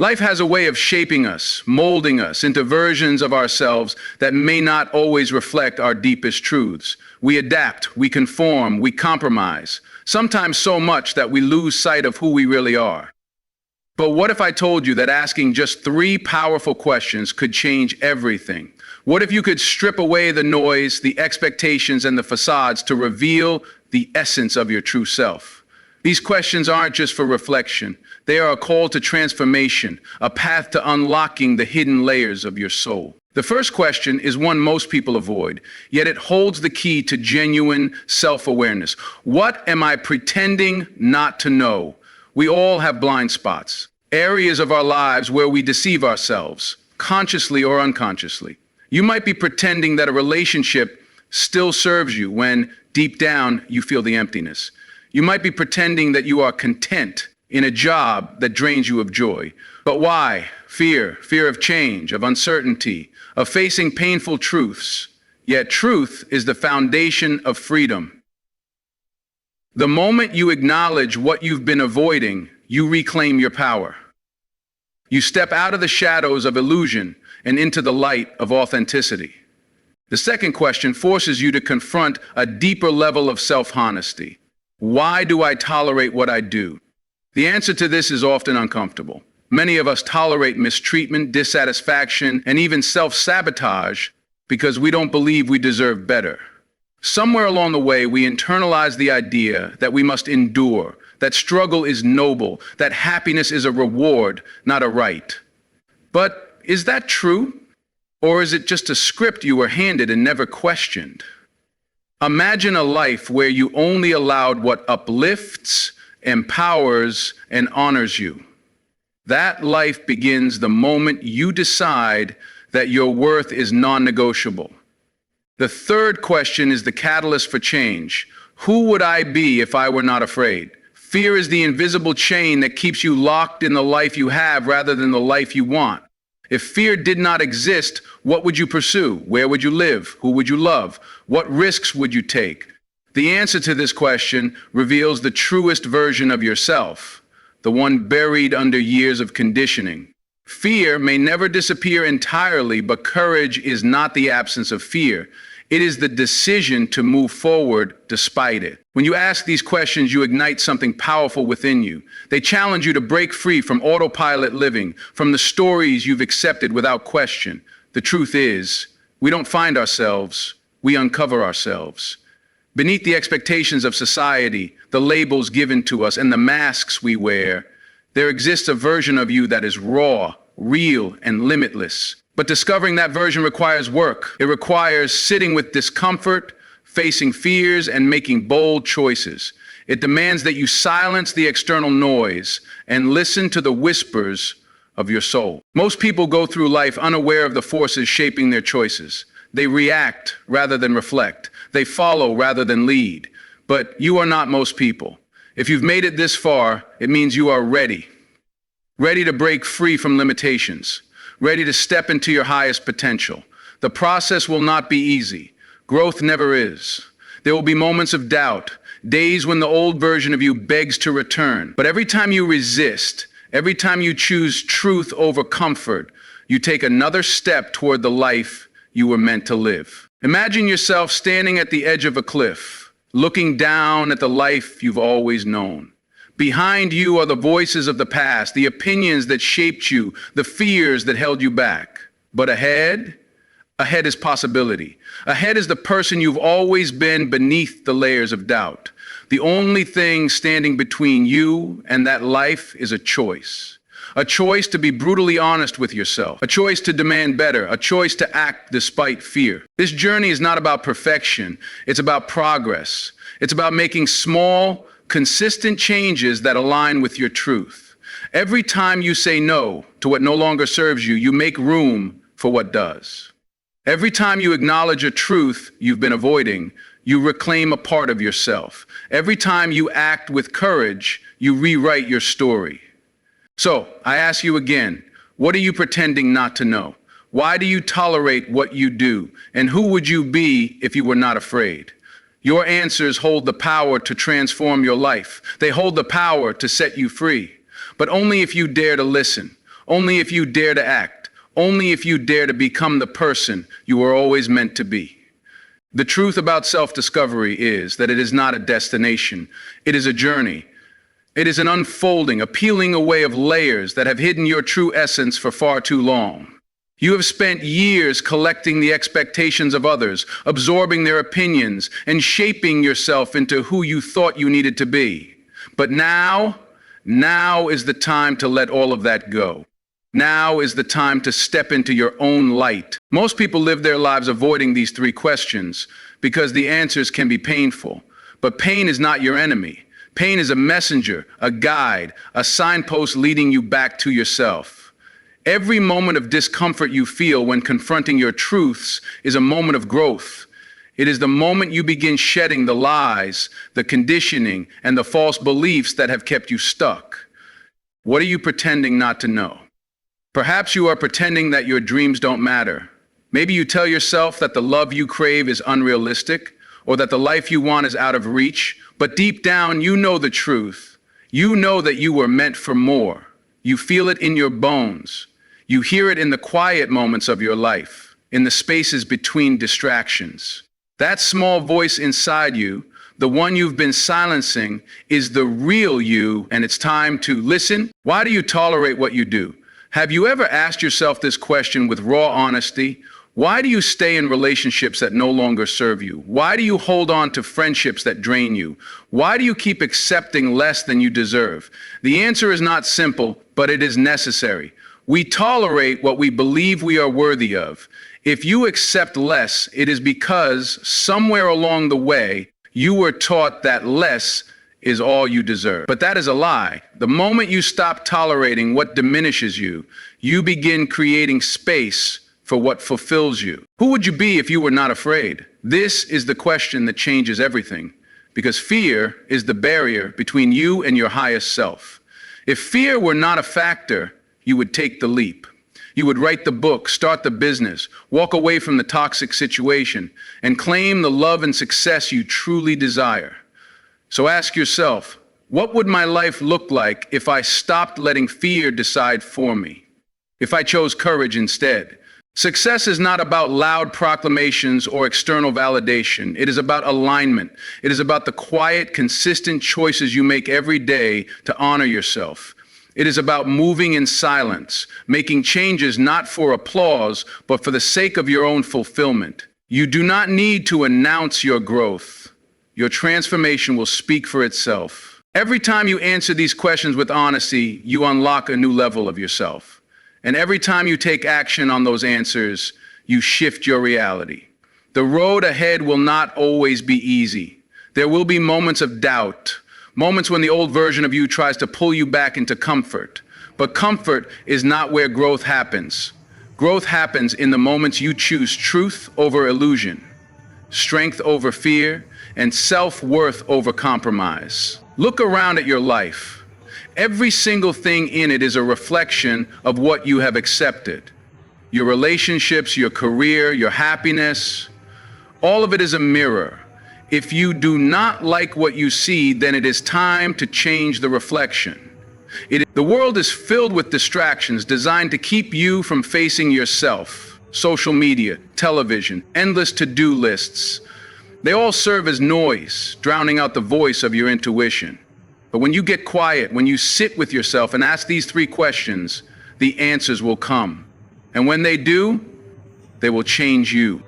Life has a way of shaping us, molding us into versions of ourselves that may not always reflect our deepest truths. We adapt, we conform, we compromise, sometimes so much that we lose sight of who we really are. But what if I told you that asking just 3 powerful questions could change everything? What if you could strip away the noise, the expectations, and the facades to reveal the essence of your true self? These questions aren't just for reflection. They are a call to transformation, a path to unlocking the hidden layers of your soul. The first question is one most people avoid, yet it holds the key to genuine self-awareness. What am I pretending not to know? We all have blind spots, areas of our lives where we deceive ourselves, consciously or unconsciously. You might be pretending that a relationship still serves you when, deep down, you feel the emptiness. You might be pretending that you are content in a job that drains you of joy. But why? Fear of change, of uncertainty, of facing painful truths. Yet truth is the foundation of freedom. The moment you acknowledge what you've been avoiding, you reclaim your power. You step out of the shadows of illusion and into the light of authenticity. The second question forces you to confront a deeper level of self-honesty. Why do I tolerate what I do? The answer to this is often uncomfortable. Many of us tolerate mistreatment, dissatisfaction, and even self-sabotage because we don't believe we deserve better. Somewhere along the way, we internalize the idea that we must endure, that struggle is noble, that happiness is a reward, not a right. But is that true? Or is it just a script you were handed and never questioned? Imagine a life where you only allowed what uplifts, empowers, and honors you. That life begins the moment you decide that your worth is non-negotiable. The third question is the catalyst for change. Who would I be if I were not afraid? Fear is the invisible chain that keeps you locked in the life you have rather than the life you want. If fear did not exist, what would you pursue? Where would you live? Who would you love? What risks would you take? The answer to this question reveals the truest version of yourself, the one buried under years of conditioning. Fear may never disappear entirely, but courage is not the absence of fear. It is the decision to move forward despite it. When you ask these questions, you ignite something powerful within you. They challenge you to break free from autopilot living, from the stories you've accepted without question. The truth is, we don't find ourselves, we uncover ourselves. Beneath the expectations of society, the labels given to us, and the masks we wear, there exists a version of you that is raw, real, and limitless. But discovering that version requires work. It requires sitting with discomfort, facing fears, and making bold choices. It demands that you silence the external noise and listen to the whispers of your soul. Most people go through life unaware of the forces shaping their choices. They react rather than reflect. They follow rather than lead. But you are not most people. If you've made it this far, it means you are ready. Ready to break free from limitations. Ready to step into your highest potential. The process will not be easy. Growth never is. There will be moments of doubt, days when the old version of you begs to return. But every time you resist, every time you choose truth over comfort, you take another step toward the life you were meant to live. Imagine yourself standing at the edge of a cliff, looking down at the life you've always known. Behind you are the voices of the past, the opinions that shaped you, the fears that held you back. But ahead is possibility. Ahead is the person you've always been beneath the layers of doubt. The only thing standing between you and that life is a choice. A choice to be brutally honest with yourself. A choice to demand better. A choice to act despite fear. This journey is not about perfection. It's about progress. It's about making small, consistent changes that align with your truth. Every time you say no to what no longer serves you, you make room for what does. Every time you acknowledge a truth you've been avoiding, you reclaim a part of yourself. Every time you act with courage, you rewrite your story. So, I ask you again, what are you pretending not to know? Why do you tolerate what you do? And who would you be if you were not afraid? Your answers hold the power to transform your life. They hold the power to set you free. But only if you dare to listen. Only if you dare to act. Only if you dare to become the person you were always meant to be. The truth about self-discovery is that it is not a destination. It is a journey. It is an unfolding, a peeling away of layers that have hidden your true essence for far too long. You have spent years collecting the expectations of others, absorbing their opinions, and shaping yourself into who you thought you needed to be. But now is the time to let all of that go. Now is the time to step into your own light. Most people live their lives avoiding these three questions because the answers can be painful. But pain is not your enemy. Pain is a messenger, a guide, a signpost leading you back to yourself. Every moment of discomfort you feel when confronting your truths is a moment of growth. It is the moment you begin shedding the lies, the conditioning, and the false beliefs that have kept you stuck. What are you pretending not to know? Perhaps you are pretending that your dreams don't matter. Maybe you tell yourself that the love you crave is unrealistic, or that the life you want is out of reach, but deep down you know the truth. You know that you were meant for more. You feel it in your bones. You hear it in the quiet moments of your life, in the spaces between distractions. That small voice inside you, the one you've been silencing, is the real you, and it's time to listen. Why do you tolerate what you do? Have you ever asked yourself this question with raw honesty? Why do you stay in relationships that no longer serve you? Why do you hold on to friendships that drain you? Why do you keep accepting less than you deserve? The answer is not simple, but it is necessary. We tolerate what we believe we are worthy of. If you accept less, it is because somewhere along the way, you were taught that less is all you deserve. But that is a lie. The moment you stop tolerating what diminishes you, you begin creating space for what fulfills you. Who would you be if you were not afraid? This is the question that changes everything, because fear is the barrier between you and your highest self. If fear were not a factor, you would take the leap. You would write the book, start the business, walk away from the toxic situation, and claim the love and success you truly desire. So ask yourself, what would my life look like if I stopped letting fear decide for me? If I chose courage instead? Success is not about loud proclamations or external validation. It is about alignment. It is about the quiet, consistent choices you make every day to honor yourself. It is about moving in silence, making changes not for applause, but for the sake of your own fulfillment. You do not need to announce your growth. Your transformation will speak for itself. Every time you answer these questions with honesty, you unlock a new level of yourself. And every time you take action on those answers, you shift your reality. The road ahead will not always be easy. There will be moments of doubt, moments when the old version of you tries to pull you back into comfort. But comfort is not where growth happens. Growth happens in the moments you choose truth over illusion, strength over fear, and self-worth over compromise. Look around at your life. Every single thing in it is a reflection of what you have accepted. Your relationships, your career, your happiness, all of it is a mirror. If you do not like what you see, then it is time to change the reflection. The world is filled with distractions designed to keep you from facing yourself. Social media, television, endless to-do lists. They all serve as noise, drowning out the voice of your intuition. But when you get quiet, when you sit with yourself and ask these three questions, the answers will come. And when they do, they will change you.